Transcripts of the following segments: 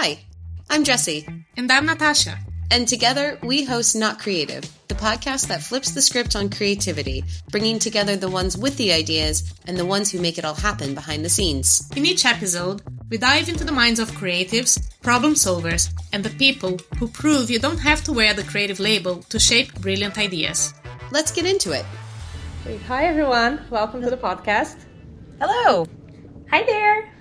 Hi, I'm Jessie. And I'm Natasha. And together, we host Not Creative, the podcast that flips the script on creativity, bringing together the ones with the ideas and the ones who make it all happen behind the scenes. In each episode, we dive into the minds of creatives, problem solvers, and the people who prove you don't have to wear the creative label to shape brilliant ideas. Let's get into it. Hi, everyone. Welcome to the podcast. Hello. Hi there.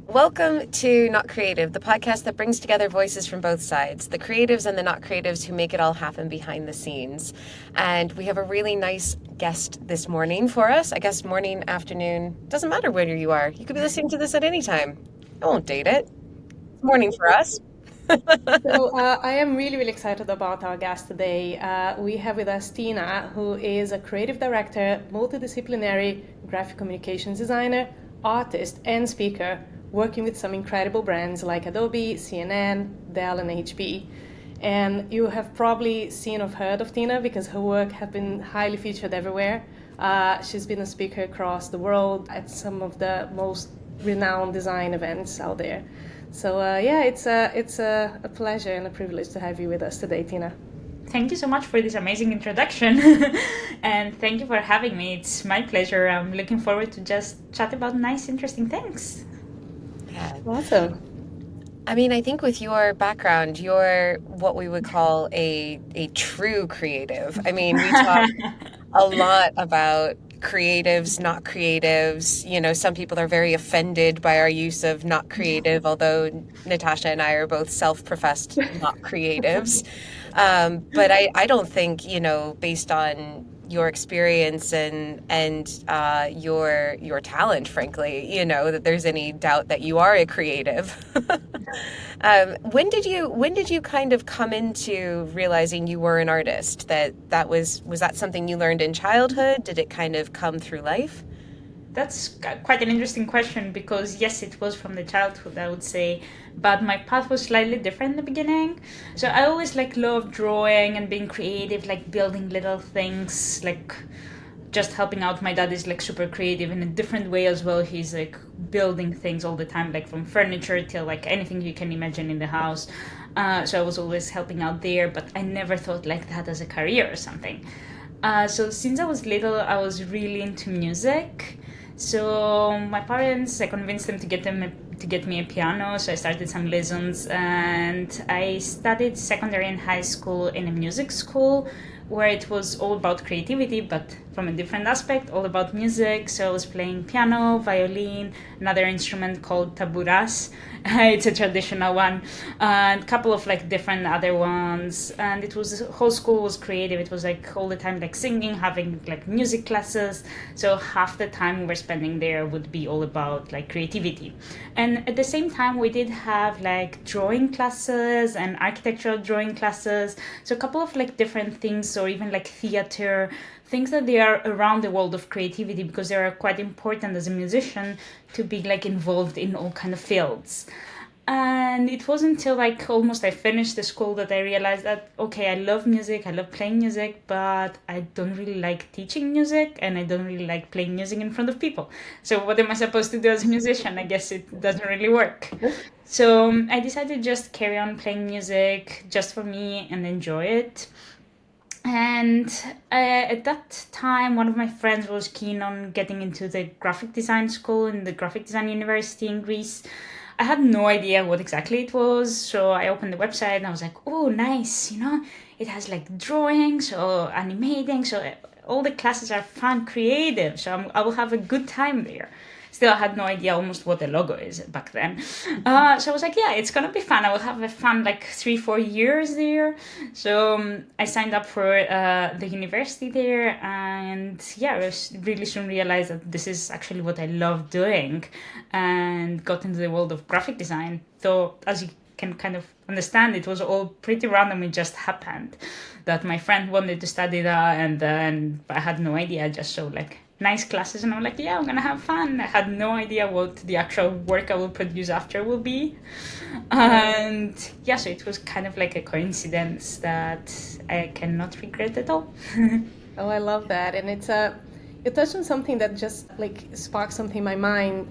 Welcome to Not Creative, the podcast that brings together voices from both sides, the creatives and the not creatives who make it all happen behind the scenes. And we have a really nice guest this morning for us. I guess morning, afternoon, doesn't matter where you are. You could be listening to this at any time. I won't date it. Morning for us. So I am really excited about our guest today. We have with us Tina, who is a creative director, multidisciplinary graphic communications designer, artist, and speaker, working with some incredible brands like Adobe, CNN, Dell, and HP. And you have probably seen or heard of Tina because her work has been highly featured everywhere. She's been a speaker across the world at some of the most renowned design events out there. So it's a pleasure and a privilege to have you with us today, Tina. Thank you so much for this amazing introduction. And thank you for having me. It's my pleasure. I'm looking forward to just chat about nice, interesting things. Yeah. Awesome. I mean, I think with your background, you're what we would call a true creative. I mean, we talk a lot about creatives, not creatives. You know, some people are very offended by our use of not creative, although Natasha and I are both self-professed not creatives. But I don't think, you know, based on your experience and your talent, frankly, you know, that there's any doubt that you are a creative. When did you kind of come into realizing you were an artist? That was that something you learned in childhood? Did it kind of come through life? That's quite an interesting question because, yes, it was from the childhood, I would say, but my path was slightly different in the beginning. So I always loved drawing and being creative, building little things, just helping out. My dad is super creative in a different way as well. He's building things all the time, from furniture till anything you can imagine in the house. So I was always helping out there, but I never thought that as a career or something. So since I was little, I was really into music. So my parents, I convinced them to get me a piano. So I started some lessons, and I studied secondary and high school in a music school where it was all about creativity, but from a different aspect, all about music. So I was playing piano, violin, another instrument called taburas. It's a traditional one, and a couple of different other ones. And it was, the whole school was creative. It was all the time singing, having music classes. So half the time we were spending there would be all about creativity. And at the same time, we did have drawing classes and architectural drawing classes. So a couple of different things, or even theater, things that they are around the world of creativity, because they are quite important as a musician to be involved in all kind of fields. And it wasn't until almost I finished the school that I realized that, okay, I love music, I love playing music, but I don't really like teaching music, and I don't really like playing music in front of people. So what am I supposed to do as a musician? I guess it doesn't really work. So I decided to just carry on playing music just for me and enjoy it. And at that time, one of my friends was keen on getting into the graphic design school in the graphic design university in Greece. I had no idea what exactly it was, so I opened the website and I was like, oh, nice, it has drawings or animating, so all the classes are fun, creative, so I will have a good time there. Still, I had no idea almost what a logo is back then. So I was like, yeah, it's going to be fun. I will have a fun 3-4 years there. So I signed up for the university there. And yeah, I really soon realized that this is actually what I love doing, and got into the world of graphic design. So as you can kind of understand, it was all pretty random. It just happened that my friend wanted to study that, and I had no idea. I just saw nice classes, and I'm like, yeah, I'm gonna have fun. I had no idea what the actual work I will produce after will be. And yeah, so it was kind of a coincidence that I cannot regret at all. Oh, I love that. And it touched on something that just sparked something in my mind.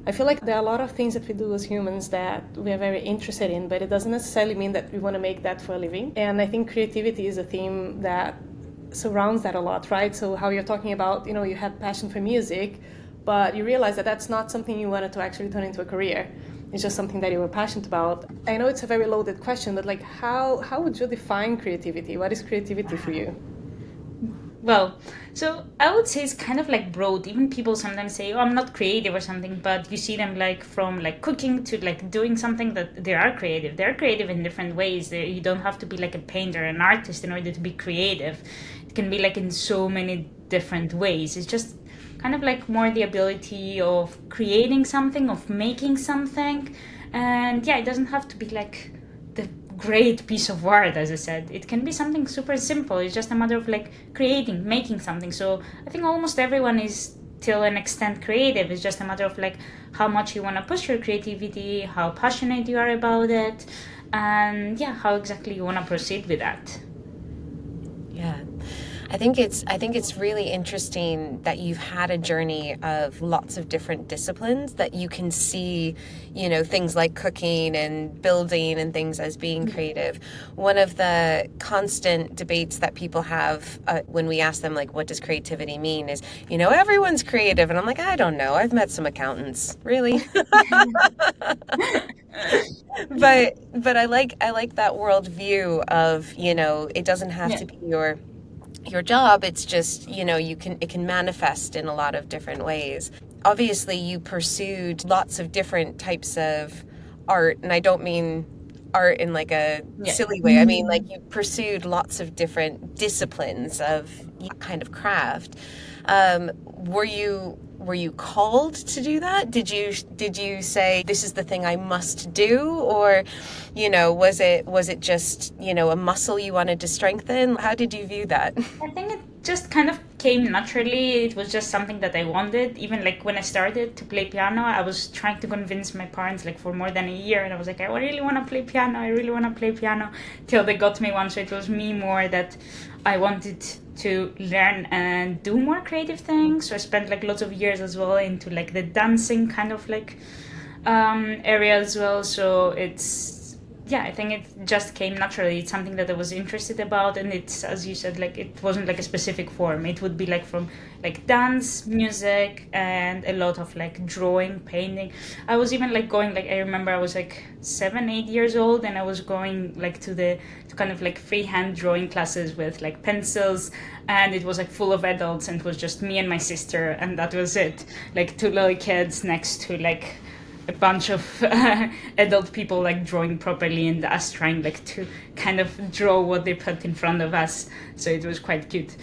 I feel like there are a lot of things that we do as humans that we are very interested in, but it doesn't necessarily mean that we want to make that for a living. And I think creativity is a theme that surrounds that a lot, right? So how you're talking about, you had passion for music, but you realize that that's not something you wanted to actually turn into a career. It's just something that you were passionate about. I know it's a very loaded question, but like how would you define creativity? What is creativity for you? Well, so I would say it's kind of like broad. Even people sometimes say, "Oh, I'm not creative" or something, but you see them like from like cooking to like doing something that they are creative. They're creative in different ways. You don't have to be like a painter, an artist in order to be creative. It can be like in so many different ways. It's just kind of like more the ability of creating something, of making something, and yeah, it doesn't have to be like the great piece of art, as I said. It can be something super simple. It's just a matter of like creating, making something. So I think almost everyone is till an extent creative. It's just a matter of like how much you want to push your creativity, how passionate you are about it, and yeah, how exactly you want to proceed with that. Yeah. I think it's really interesting that you've had a journey of lots of different disciplines that you can see, things like cooking and building and things as being creative. One of the constant debates that people have when we ask them like, what does creativity mean is, everyone's creative. And I'm like, I don't know. I've met some accountants. Really? But I like that worldview of, it doesn't have to be your job. It's just, it can manifest in a lot of different ways. Obviously, you pursued lots of different types of art, and I don't mean art in like a silly way. I mean, like you pursued lots of different disciplines of kind of craft. Were you called to do that? Did you say this is the thing I must do, or was it just a muscle you wanted to strengthen? How did you view that? I think it just kind of came naturally. It was just something that I wanted. Even like when I started to play piano, I was trying to convince my parents like for more than a year, and I was like, I really want to play piano. I really want to play piano, till they got me one. So it was me more that I wanted to learn and do more creative things. So I spent like lots of years as well into like the dancing kind of like area as well. So I think it just came naturally. It's something that I was interested about, and it's, as you said, like it wasn't like a specific form. It would be like from like dance, music, and a lot of like drawing, painting. I was even like going, like I remember I was like 7, 8 years old, and I was going like to kind of like freehand drawing classes with like pencils, and it was like full of adults, and it was just me and my sister, and that was it. Like two little kids next to like a bunch of adult people like drawing properly, and us trying like to kind of draw what they put in front of us. So it was quite cute.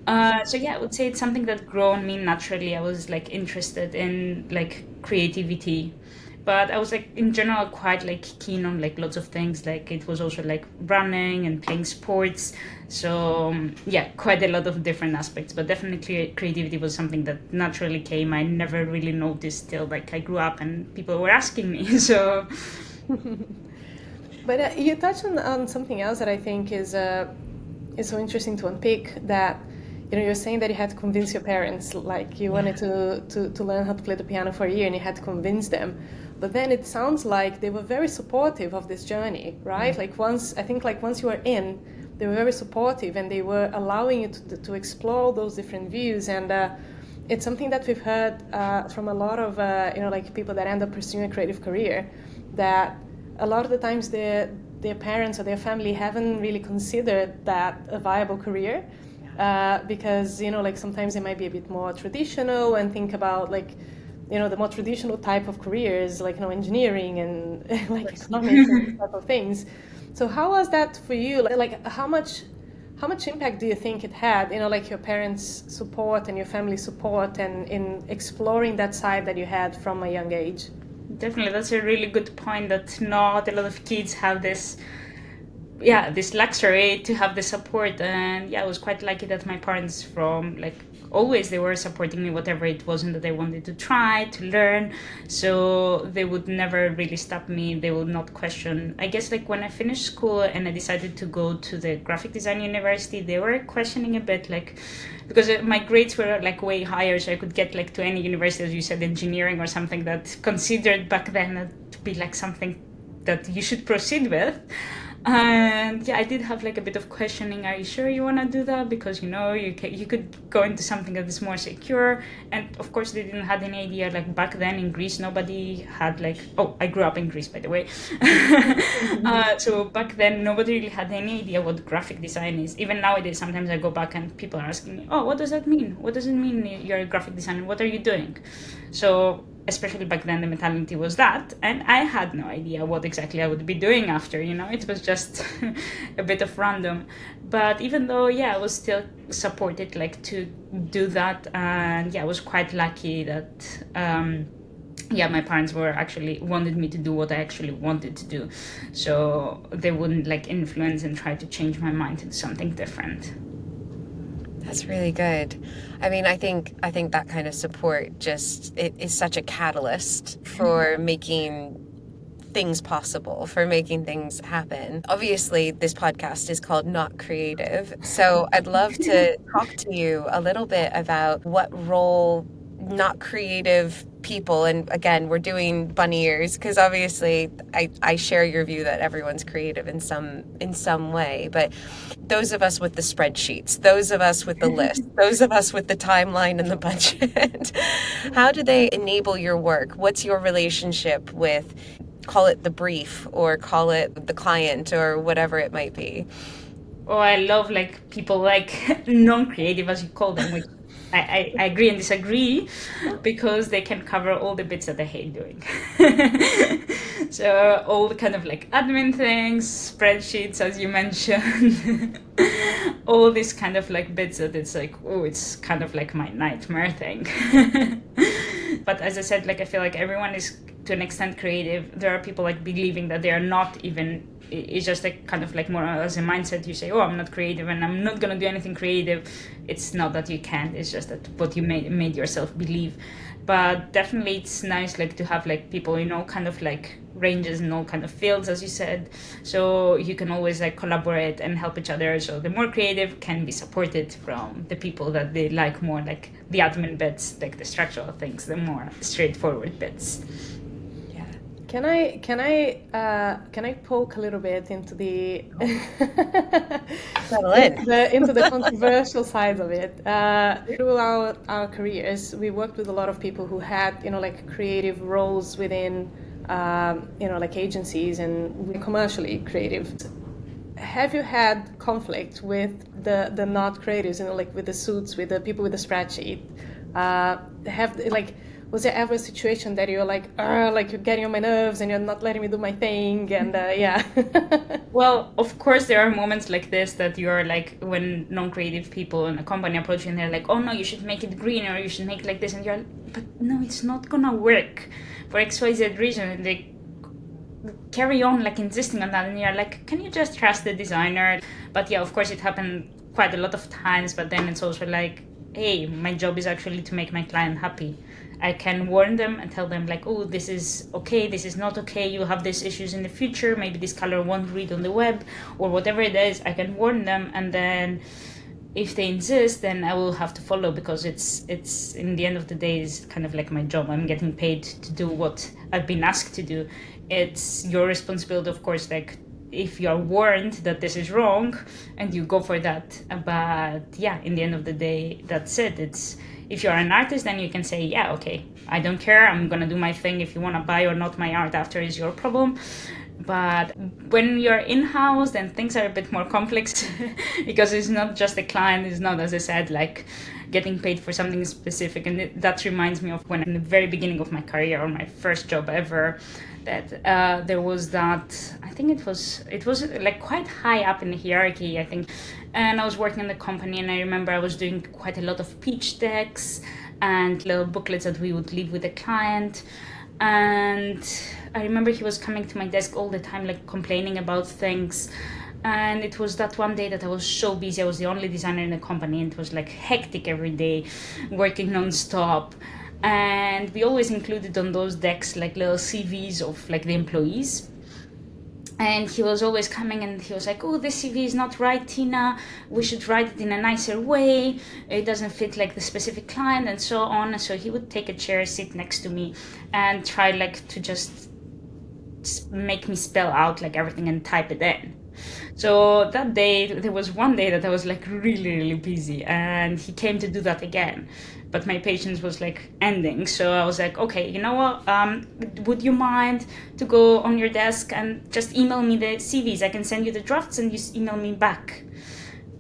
So yeah, I would say it's something that grew on me naturally. I was like interested in like creativity, but I was like in general quite like keen on like lots of things. Like it was also like running and playing sports. So yeah, quite a lot of different aspects, but definitely creativity was something that naturally came. I never really noticed till like I grew up and people were asking me. So but you touched on something else that I think is so interesting to unpick, that you're saying that you had to convince your parents, like you wanted to learn how to play the piano for a year and you had to convince them. But then it sounds like they were very supportive of this journey, right? Like once you were in, they were very supportive, and they were allowing you to explore those different views. And it's something that we've heard from a lot of like people that end up pursuing a creative career, that a lot of the times their parents or their family haven't really considered that a viable career, because like sometimes they might be a bit more traditional and think about like the more traditional type of careers, like engineering and like economics and these type of things. So how was that for you? Like how much impact do you think it had, like your parents' support and your family support, and in exploring that side that you had from a young age? Definitely, that's a really good point, that not a lot of kids have this luxury to have the support. And yeah, I was quite lucky that my parents from like always they were supporting me whatever it wasn't that I wanted to try to learn. So they would never really stop me. They would not question. I guess like when I finished school and I decided to go to the graphic design university, they were questioning a bit, like, because my grades were like way higher, so I could get like to any university, as you said, engineering or something that considered back then to be like something that you should proceed with. And yeah, I did have like a bit of questioning. Are you sure you want to do that? Because you could go into something that is more secure. And of course, they didn't have any idea. Like back then in Greece, nobody had like. Oh, I grew up in Greece, by the way. So back then, nobody really had any idea what graphic design is. Even nowadays, sometimes I go back and people are asking me, "Oh, what does that mean? What does it mean you're a graphic designer? What are you doing?" So especially back then, the mentality was that, and I had no idea what exactly I would be doing after, it was just a bit of random. But even though, I was still supported like to do that, and I was quite lucky that my parents were actually wanted me to do what I actually wanted to do, so they wouldn't like influence and try to change my mind into something different. That's really good. I mean, I think that kind of support it is such a catalyst for making things possible, for making things happen. Obviously, this podcast is called Not Creative. So I'd love to talk to you a little bit about what role not creative people, and again, we're doing bunny ears because obviously I share your view that everyone's creative in some way, but those of us with the spreadsheets, those of us with the list, those of us with the timeline and the budget, how do they enable your work? What's your relationship with, call it the brief or call it the client or whatever it might be? Oh, I love like people like non-creative, as you call them, which I agree and disagree, because they can cover all the bits that I hate doing. So all the kind of like admin things, spreadsheets, as you mentioned, all these kind of like bits that it's like, oh, it's kind of like my nightmare thing. But as I said, like I feel like everyone is to an extent creative. There are people like believing that they are not even. It's just like kind of like more as a mindset. You say, oh, I'm not creative and I'm not gonna do anything creative. It's not that you can't, it's just that what you made yourself believe. But definitely it's nice like to have like people, kind of like ranges in all kind of fields, as you said, so you can always like collaborate and help each other. So the more creative can be supported from the people that they like more like the admin bits, like the structural things, the more straightforward bits. Can I poke a little bit into the into the controversial sides of it? Throughout our careers, we worked with a lot of people who had like creative roles within like agencies and commercially creative. Have you had conflict with the not creatives, like with the suits, with the people with the spreadsheet? Was there ever a situation that you're like you're getting on my nerves and you're not letting me do my thing? And Well, of course, there are moments like this that you're like, when non-creative people in a company approach you and they're like, oh no, you should make it green or you should make it like this. And you're like, but no, it's not gonna work for XYZ reason. And they carry on like insisting on that. And you're like, can you just trust the designer? But yeah, of course, it happened quite a lot of times. But then it's also like, hey, my job is actually to make my client happy. I can warn them and tell them like, oh, this is okay, this is not okay, you have these issues in the future, maybe this color won't read on the web, or whatever it is. I can warn them, and then if they insist, then I will have to follow, because it's in the end of the day, is kind of like my job. I'm getting paid to do what I've been asked to do. It's your responsibility, of course, like if you are warned that this is wrong and you go for that. But yeah, in the end of the day, that's it. It's, if you're an artist, then you can say, yeah, okay, I don't care, I'm gonna do my thing. If you wanna buy or not my art after is your problem. But when you're in-house, then things are a bit more complex because it's not just the client, it's not, as I said, like getting paid for something specific. And that reminds me of when in the very beginning of my career, or my first job ever, that there was that, I think it was like quite high up in the hierarchy, I think. And I was working in the company, and I remember I was doing quite a lot of pitch decks and little booklets that we would leave with the client. And I remember he was coming to my desk all the time, like complaining about things. And it was that one day that I was so busy. I was the only designer in the company, and it was like hectic every day, working non-stop. And we always included on those decks like little CVs of like the employees. And he was always coming and he was like, oh, this CV is not right, Tina. We should write it in a nicer way. It doesn't fit like the specific client and so on. So he would take a chair, sit next to me and try like to just make me spell out like everything and type it in. So that day, there was one day that I was like really, really busy, and he came to do that again. But my patience was like ending. So I was like, okay, you know what? Would you mind to go on your desk and just email me the CVs? I can send you the drafts and you email me back.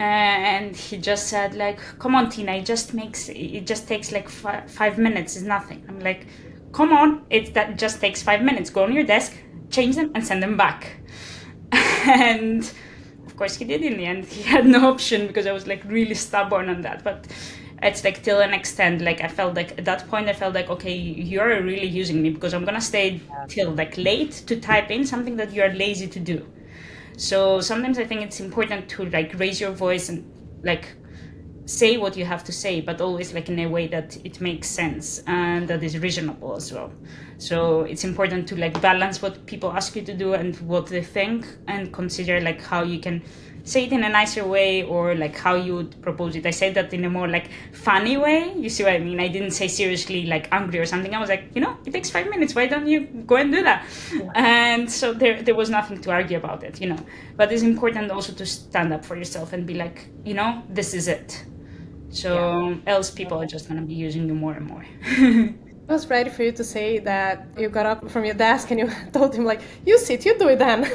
And he just said like, come on, Tina, it just takes like 5 minutes. It's nothing. I'm like, come on, that just takes 5 minutes. Go on your desk, change them and send them back. And of course he did in the end. He had no option because I was like really stubborn on that. But it's like till an extent, like I felt like at that point I felt like, okay, you're really using me because I'm gonna stay till like late to type in something that you're lazy to do. So sometimes I think it's important to like raise your voice and like say what you have to say, but always like in a way that it makes sense and that is reasonable as well. So it's important to like balance what people ask you to do and what they think, and consider like how you can say it in a nicer way, or like how you would propose it. I said that in a more like funny way. You see what I mean? I didn't say seriously like angry or something. I was like, it takes 5 minutes. Why don't you go and do that? Yeah. And so there was nothing to argue about it, But it's important also to stand up for yourself and be like, this is it. So else people are just going to be using you more and more. I was ready for you to say that you got up from your desk and you told him like, you sit, you do it then.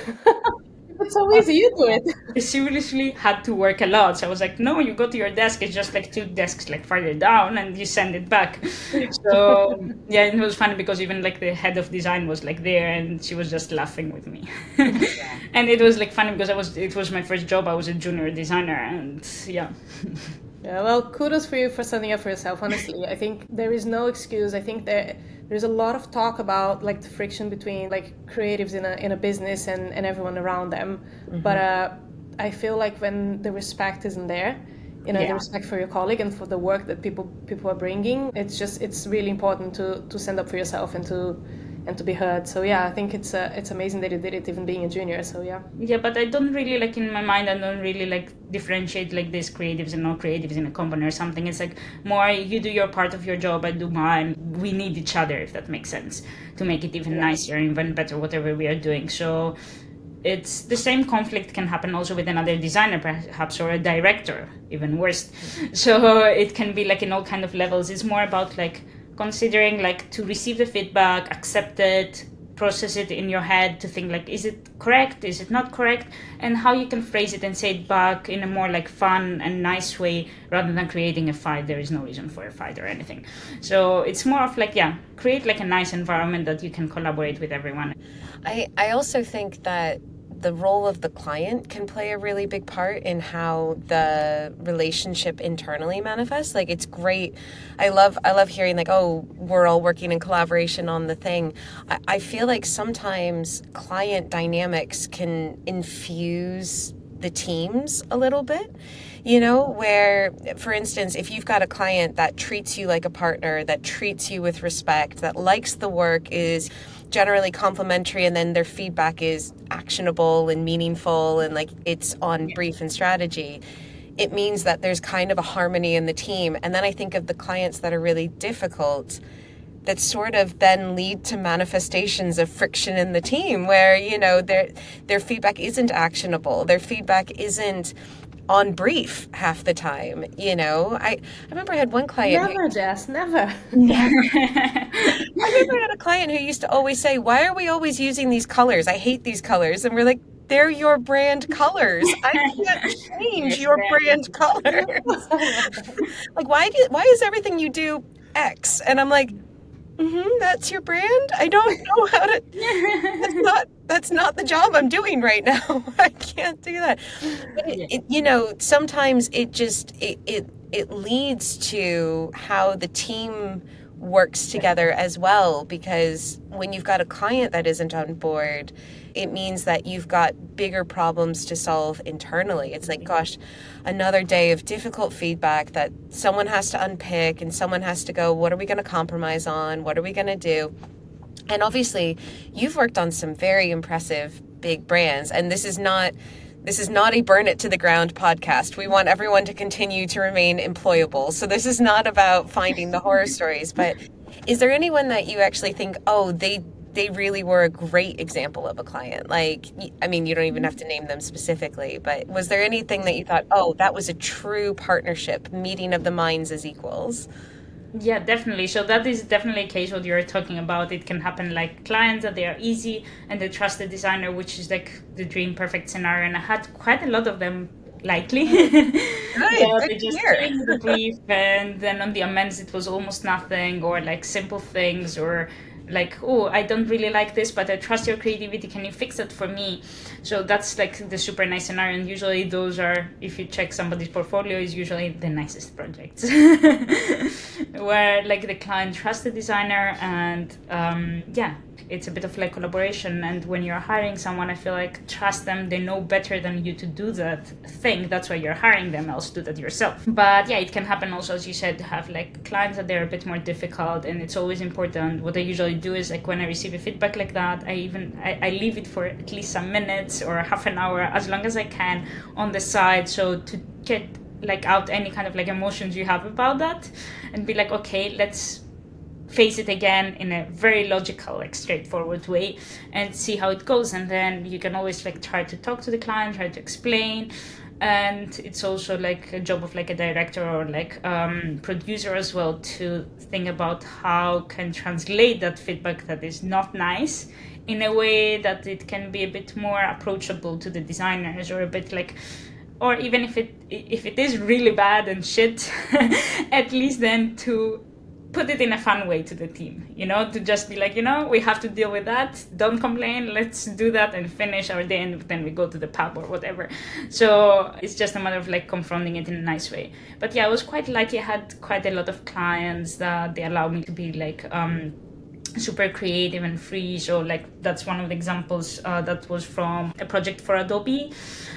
It's so easy, you do it. I seriously had to work a lot. So I was like, no, you go to your desk. It's just like 2 desks like farther down and you send it back. So yeah, it was funny because even like the head of design was like there and she was just laughing with me. And it was like funny because it was my first job. I was a junior designer and yeah. Yeah, well, kudos for you for standing up for yourself, honestly. I think there is no excuse. I think there's a lot of talk about like the friction between like creatives in a business and everyone around them. Mm-hmm. But I feel like when the respect isn't there, the respect for your colleague and for the work that people are bringing, it's really important to stand up for yourself and to be heard. So yeah, I think it's amazing that you did it even being a junior. So yeah. Yeah, but I don't really like in my mind. I don't really like differentiate like these creatives and non-creatives in a company or something. It's like more you do your part of your job, I do mine. We need each other, if that makes sense, to make it even nicer, even better, whatever we are doing. So it's the same conflict can happen also with another designer perhaps, or a director, even worse. So it can be like in all kind of levels. It's more about like considering like to receive the feedback, accept it, process it in your head, to think like, is it correct, is it not correct, and how you can phrase it and say it back in a more like fun and nice way, rather than creating a fight. There is no reason for a fight or anything. So it's more of like, create like a nice environment that you can collaborate with everyone. I also think that the role of the client can play a really big part in how the relationship internally manifests. Like, it's great. I love hearing like, oh, we're all working in collaboration on the thing. I feel like sometimes client dynamics can infuse the teams a little bit, where, for instance, if you've got a client that treats you like a partner, that treats you with respect, that likes the work, is generally complimentary, and then their feedback is actionable and meaningful and like it's on brief and strategy, it means that there's kind of a harmony in the team. And then I think of the clients that are really difficult, that sort of then lead to manifestations of friction in the team where, their feedback isn't actionable, their feedback isn't on brief half the time. I remember I had one client. Never, Jess, never. I remember I had a client who used to always say, why are we always using these colors? I hate these colors. And we're like, they're your brand colors. I can't change your brand colors. Like, why is everything you do X? And I'm like, that's your brand? I don't know how to, that's not the job I'm doing right now. I can't do that. But sometimes it leads to how the team works together as well, because when you've got a client that isn't on board, it means that you've got bigger problems to solve internally. It's like, gosh, another day of difficult feedback that someone has to unpick, and someone has to go, what are we going to compromise on? What are we going to do? And obviously, you've worked on some very impressive big brands, and this is not a burn it to the ground podcast. We want everyone to continue to remain employable. So this is not about finding the horror stories, but is there anyone that you actually think, oh, they really were a great example of a client? Like, I mean, you don't even have to name them specifically, but was there anything that you thought, oh, that was a true partnership, meeting of the minds as equals? Yeah, definitely. So that is definitely a case what you're talking about. It can happen like clients that they are easy and they trust the designer, which is like the dream perfect scenario. And I had quite a lot of them likely. Yeah, they just gave the brief, and then on the amends it was almost nothing, or like simple things, or like, oh, I don't really like this, but I trust your creativity, can you fix it for me? So that's like the super nice scenario, and usually those are, if you check somebody's portfolio, is usually the nicest projects. Where like the client trusts the designer, and yeah, it's a bit of like collaboration. And when you're hiring someone, I feel like trust them, they know better than you to do that thing, that's why you're hiring them, else do that yourself. But yeah, it can happen also, as you said, to have like clients that they're a bit more difficult, and it's always important. What I usually do is like when I receive a feedback like that, I leave it for at least some minutes or half an hour, as long as I can, on the side, so to get like out any kind of like emotions you have about that, and be like, okay, let's face it again in a very logical, like straightforward way, and see how it goes. And then you can always like try to talk to the client, try to explain. And it's also like a job of like a director or like producer as well, to think about how can translate that feedback that is not nice in a way that it can be a bit more approachable to the designers, or a bit like, or even if it is really bad and shit, at least then to put it in a fun way to the team, to just be like, we have to deal with that, don't complain, let's do that and finish our day, and then we go to the pub or whatever. So it's just a matter of like confronting it in a nice way. But yeah, I was quite lucky. I had quite a lot of clients that they allowed me to be like super creative and free. So like that's one of the examples that was from a project for Adobe.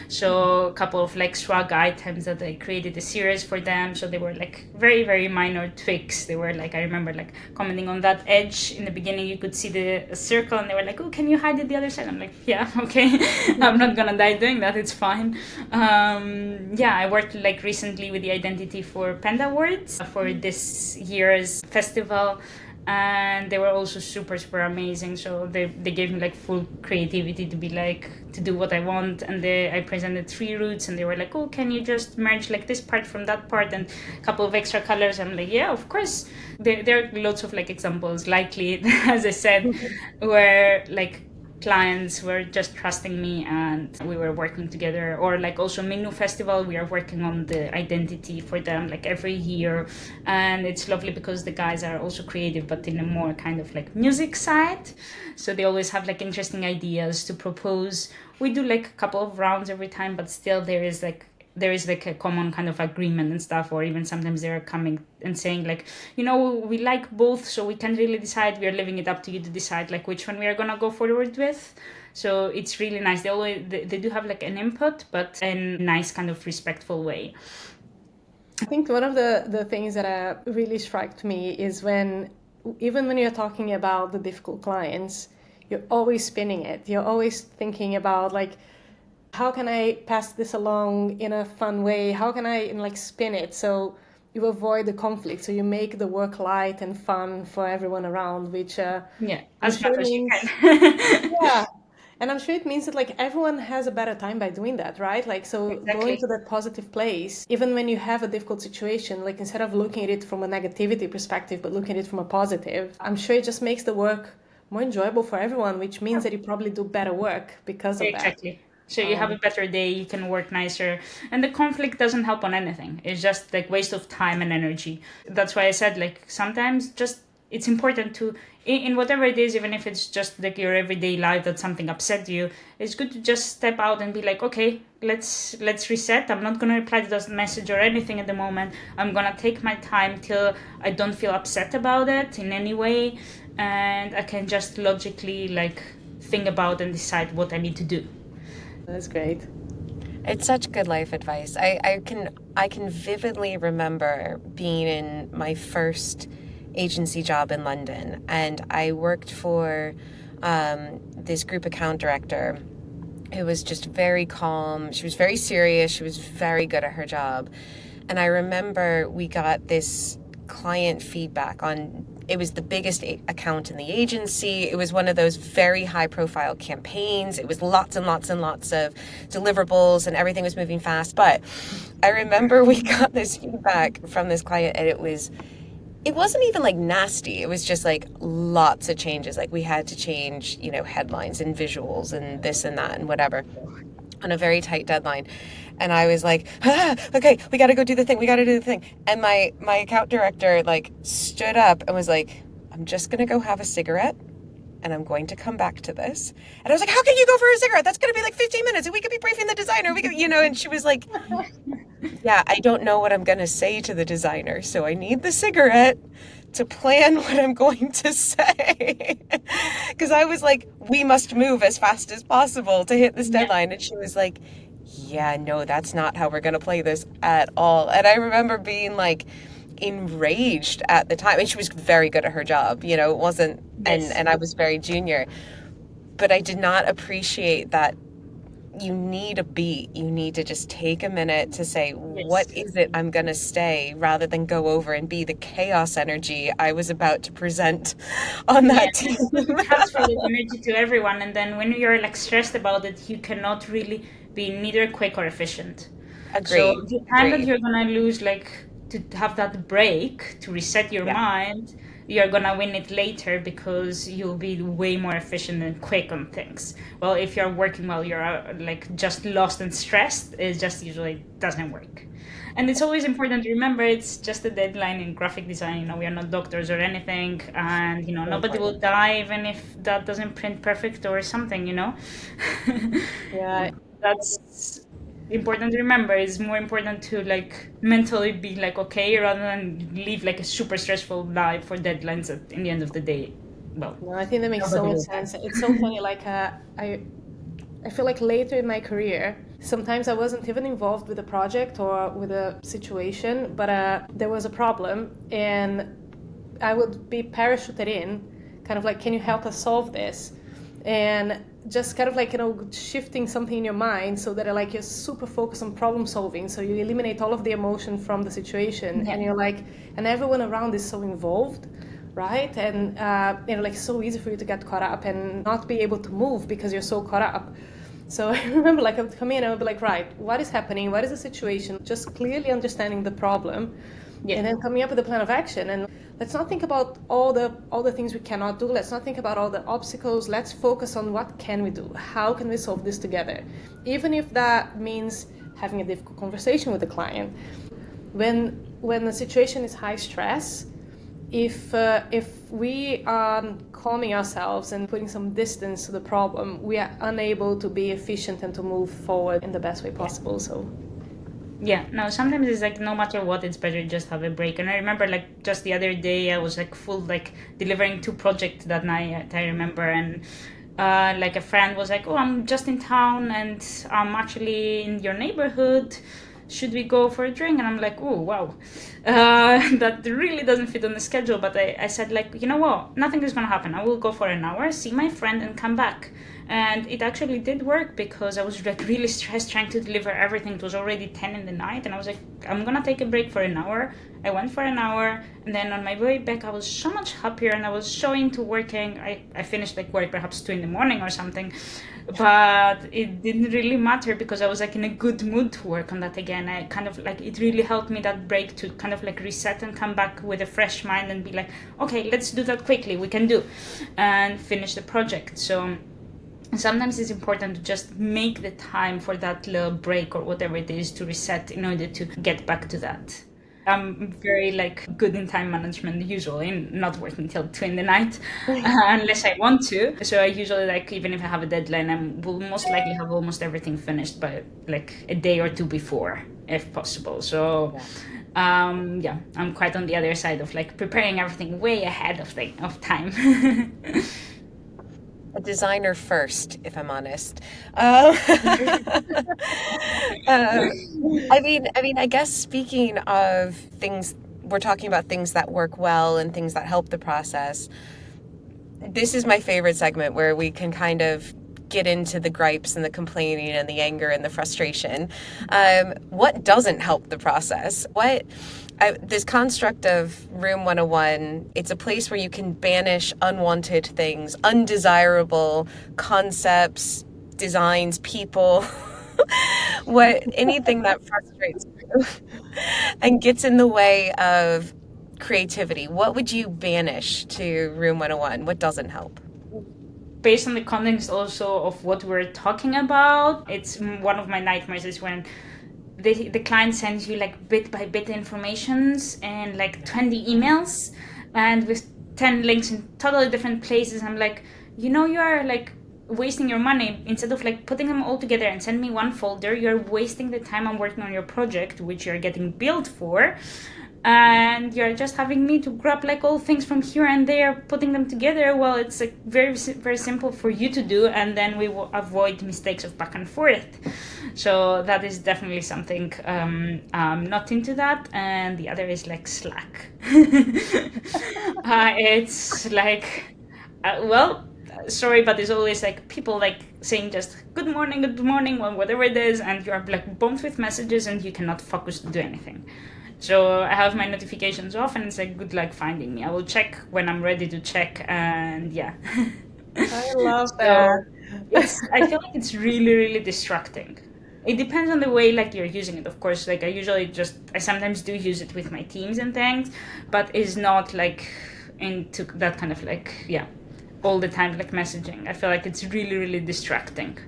So a couple of like swag items that I created a series for them. So they were like very, very minor tweaks. They were like, I remember like commenting on that edge in the beginning, you could see the circle, and they were like, oh, can you hide it the other side? I'm like, yeah, okay. I'm not gonna die doing that, it's fine. Yeah, I worked like recently with the identity for Panda Awards for this year's festival, and they were also super, super amazing. So they gave me like full creativity to be like, to do what I want. And I presented 3 roots, and they were like, oh, can you just merge like this part from that part and a couple of extra colors? I'm like, yeah, of course. There are lots of like examples, likely, as I said, where like clients were just trusting me and we were working together. Or like also Minu Festival, we are working on the identity for them like every year, and it's lovely because the guys are also creative, but in a more kind of like music side, so they always have like interesting ideas to propose. We do like a couple of rounds every time, but still there is like a common kind of agreement and stuff. Or even sometimes they're coming and saying like, we like both, so we can't really decide, we are leaving it up to you to decide like which one we are gonna go forward with. So it's really nice. They do have like an input, but in a nice kind of respectful way. I think one of the things that really struck me is even when you're talking about the difficult clients, you're always spinning it. You're always thinking about like, how can I pass this along in a fun way? How can I like spin it so you avoid the conflict? So you make the work light and fun for everyone around, which as much as you can. Yeah, and I'm sure it means that like everyone has a better time by doing that, right? Like, so Exactly. going to that positive place, even when you have a difficult situation, like instead of looking at it from a negativity perspective, but looking at it from a positive, I'm sure it just makes the work more enjoyable for everyone, which means that you probably do better work because of that. Exactly. So you have a better day, you can work nicer, and the conflict doesn't help on anything. It's just like waste of time and energy. That's why I said like sometimes just it's important to, in whatever it is, even if it's just like your everyday life that something upset you, it's good to just step out and be like, okay, let's reset. I'm not going to reply to this message or anything at the moment. I'm going to take my time till I don't feel upset about it in any way, and I can just logically like think about and decide what I need to do. That's great. It's such good life advice. I can vividly remember being in my first agency job in London, and I worked for this group account director who was just very calm. She was very serious. She was very good at her job. And I remember we got this client feedback on, it was the biggest account in the agency. It was one of those very high profile campaigns. It was lots and lots and lots of deliverables and everything was moving fast. But I remember we got this feedback from this client, and it wasn't even like nasty. It was just like lots of changes. Like we had to change, headlines and visuals and this and that and whatever on a very tight deadline. And I was like, okay, we got to go do the thing. We got to do the thing. And my account director like stood up and was like, I'm just going to go have a cigarette and I'm going to come back to this. And I was like, how can you go for a cigarette? That's going to be like 15 minutes and we could be briefing the designer. We could, and she was like, yeah, I don't know what I'm going to say to the designer. So I need the cigarette to plan what I'm going to say. Because I was like, we must move as fast as possible to hit this deadline. And she was like, yeah, no, that's not how we're going to play this at all. And I remember being like enraged at the time. And she was very good at her job, it wasn't, and I was very junior. But I did not appreciate that you need a beat. You need to just take a minute to say, what is it I'm going to say, rather than go over and be the chaos energy I was about to present on that team. Transfer the energy to everyone. And then when you're like stressed about it, you cannot really be neither quick or efficient. Agreed. So the time that you're going to lose, like to have that break to reset your mind, you're gonna win it later because you'll be way more efficient and quick on things. Well, if you're working while you're like just lost and stressed, it just usually doesn't work. And it's always important to remember it's just a deadline in graphic design. We are not doctors or anything, and nobody will die even if that doesn't print perfect or something. Yeah, that's important to remember. It's more important to like mentally be like okay rather than live like a super stressful life for deadlines in the end of the day. Well, no, I think that makes so much sense. It's so funny. Like I feel like later in my career, sometimes I wasn't even involved with a project or with a situation, but there was a problem, and I would be parachuted in, kind of like, can you help us solve this? And just kind of like shifting something in your mind so that like you're super focused on problem solving, so you eliminate all of the emotion from the situation, and you're like, and everyone around is so involved, right? And like so easy for you to get caught up and not be able to move because you're so caught up. So I remember like I would come in and I would be like, right, what is happening? What is the situation? Just clearly understanding the problem, and then coming up with a plan of action. And let's not think about all the things we cannot do. Let's not think about all the obstacles. Let's focus on what can we do? How can we solve this together? Even if that means having a difficult conversation with the client. When the situation is high stress, if we are calming ourselves and putting some distance to the problem, we are unable to be efficient and to move forward in the best way possible. So sometimes it's like no matter what, it's better to just have a break. And I remember like just the other day I was like full like delivering 2 projects that night, I remember, and like a friend was like, oh, I'm just in town and I'm actually in your neighborhood, should we go for a drink? And I'm like, oh wow, that really doesn't fit on the schedule. But I said like, you know what, nothing is gonna happen. I will go for an hour, see my friend and come back. And it actually did work because I was like really stressed trying to deliver everything. It was already 10 in the night and I was like, I'm gonna take a break for an hour. I went for an hour, and then on my way back I was so much happier and I was so into working. I finished like work perhaps 2 in the morning or something, but it didn't really matter because I was like in a good mood to work on that again. I kind of like, it really helped me, that break, to kind of like reset and come back with a fresh mind and be like, okay, let's do that quickly, we can do, and finish the project. So sometimes it's important to just make the time for that little break or whatever it is to reset in order to get back to that. I'm very like good in time management usually, not working till 2 in the night unless I want to. So I usually like, even if I have a deadline, I will most likely have almost everything finished by like a day or two before, if possible. So yeah, I'm quite on the other side of like preparing everything way ahead of time. A designer first, if I'm honest. Um, I guess speaking of things, we're talking about things that work well and things that help the process. This is my favorite segment where we can kind of get into the gripes and the complaining and the anger and the frustration. What doesn't help the process? This construct of Room 101, it's a place where you can banish unwanted things, undesirable concepts, designs, people, anything that frustrates you and gets in the way of creativity. What would you banish to Room 101? What doesn't help? Based on the context also of what we're talking about, it's one of my nightmares is when the client sends you like bit by bit informations and like 20 emails and with 10 links in totally different places. I'm like, you are like wasting your money. Instead of like putting them all together and send me one folder, you're wasting the time I'm working on your project, which you're getting billed for, and you're just having me to grab like all things from here and there, putting them together. Well, it's like very very simple for you to do, and then we will avoid mistakes of back and forth. So that is definitely something I'm not into that. And the other is like Slack. It's like sorry, but there's always like people like saying just good morning, or whatever it is, and you're like bombed with messages and you cannot focus to do anything. So I have my notifications off, and it's like, good luck finding me. I will check when I'm ready to check, and yeah. I love that. I feel like it's really, really distracting. It depends on the way like you're using it, of course. Like I sometimes do use it with my teams and things, but it's not like into that kind of like, all the time like messaging. I feel like it's really, really distracting.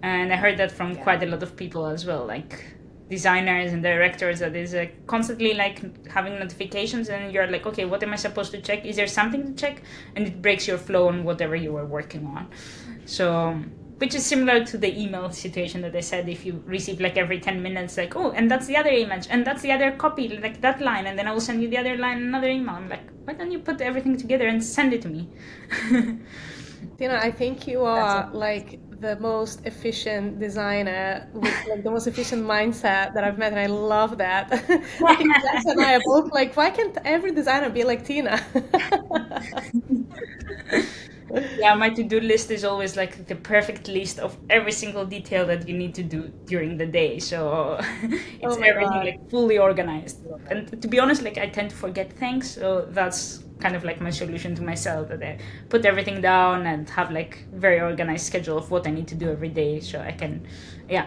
And I heard that from quite a lot of people as well, like designers and directors, that is constantly like having notifications, and you're like, okay, what am I supposed to check? Is there something to check? And it breaks your flow on whatever you were working on. So, which is similar to the email situation that I said, if you receive like every 10 minutes, like, oh, and that's the other image, and that's the other copy, like that line, and then I will send you the other line, another email. I'm like, why don't you put everything together and send it to me? Tina, I think you are like the most efficient designer with like the most efficient mindset that I've met, and I love that. I think Jess and I are both like, why can't every designer be like Tina? Yeah, my to-do list is always like the perfect list of every single detail that you need to do during the day. So it's everything God. like fully organized. And to be honest, like I tend to forget things, so that's kind of like my solution to myself, that I put everything down and have like very organized schedule of what I need to do every day, so I can, You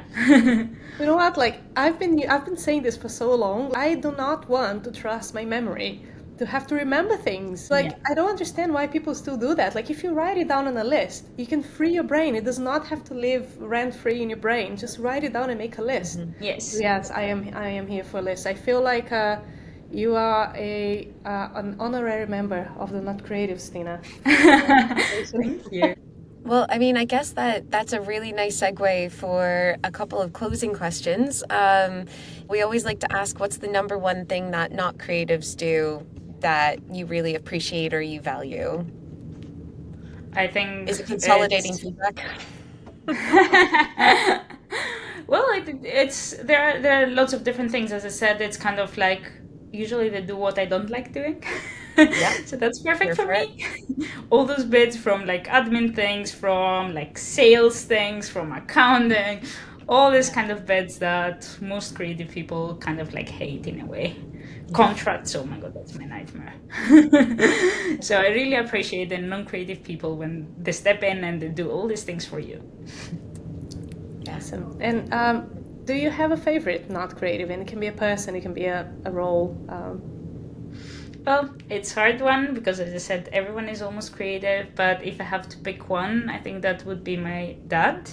know what? Like I've been saying this for so long. I do not want to trust my memory to have to remember things. Like I don't understand why people still do that. Like if you write it down on a list, you can free your brain. It does not have to live rent free in your brain. Just write it down and make a list. Yes. Yes, I am here for a list. I feel like you are an honorary member of the Not Creatives, Tina. Thank you. Well, I guess that's a really nice segue for a couple of closing questions. We always like to ask, what's the number one thing that not creatives do that you really appreciate or you value? I think Is it consolidating feedback? Well, there are lots of different things. As I said, it's kind of like usually they do what I don't like doing. So that's perfect for me. All those bits from like admin things, from like sales things, from accounting, all these kind of bits that most creative people kind of like hate in a way. Contracts, oh my god, that's my nightmare. So I really appreciate the non-creative people when they step in and they do all these things for you. Awesome. And do you have a favorite not creative? And it can be a person, it can be a role. Well, it's a hard one because, as I said, everyone is almost creative. But if I have to pick one, I think that would be my dad,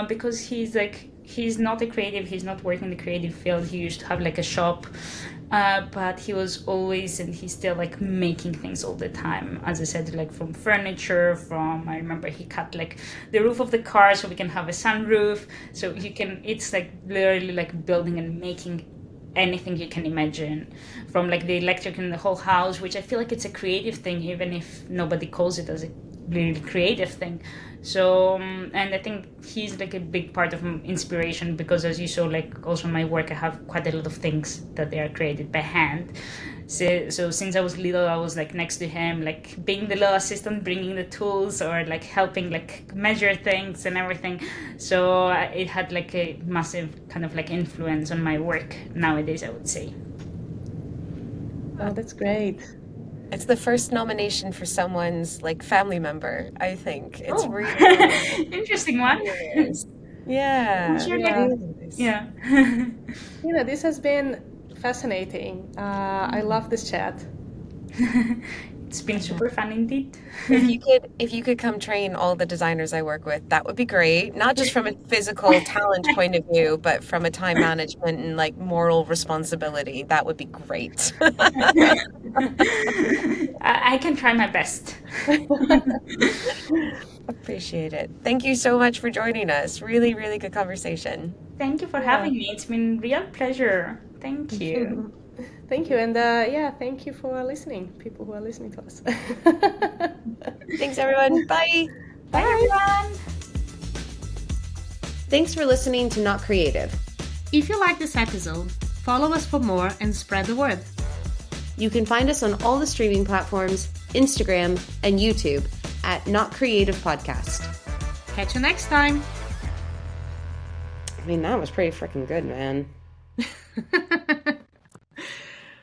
because he's like he's not a creative, he's not working in the creative field. He used to have like a shop, but he was always, and he's still like making things all the time. As I said, like from furniture, I remember he cut like the roof of the car so we can have a sunroof. So it's like literally like building and making anything you can imagine, from like the electric in the whole house, which I feel like it's a creative thing, even if nobody calls it as a really creative thing. So and I think he's like a big part of inspiration, because as you saw, like also in my work, I have quite a lot of things that they are created by hand. So since I was little, I was like next to him, like being the little assistant, bringing the tools, or like helping like measure things and everything. So it had like a massive kind of like influence on my work nowadays, I would say. Oh, that's great. It's the first nomination for someone's like family member, I think. It's really interesting one. Yeah. Sure, Yeah. Nice. Yeah. This has been fascinating. I love this chat. It's been super fun indeed. If you could come train all the designers I work with, that would be great. Not just from a physical talent point of view, but from a time management and like moral responsibility. That would be great. I can try my best. Appreciate it. Thank you so much for joining us. Really, really good conversation. Thank you for having me. It's been a real pleasure. Thank you. Thank you. And thank you for listening, people who are listening to us. Thanks, everyone. Bye. Bye, everyone. Thanks for listening to Not Creative. If you like this episode, follow us for more and spread the word. You can find us on all the streaming platforms, Instagram, and YouTube at Not Creative Podcast. Catch you next time. I mean, that was pretty freaking good, man.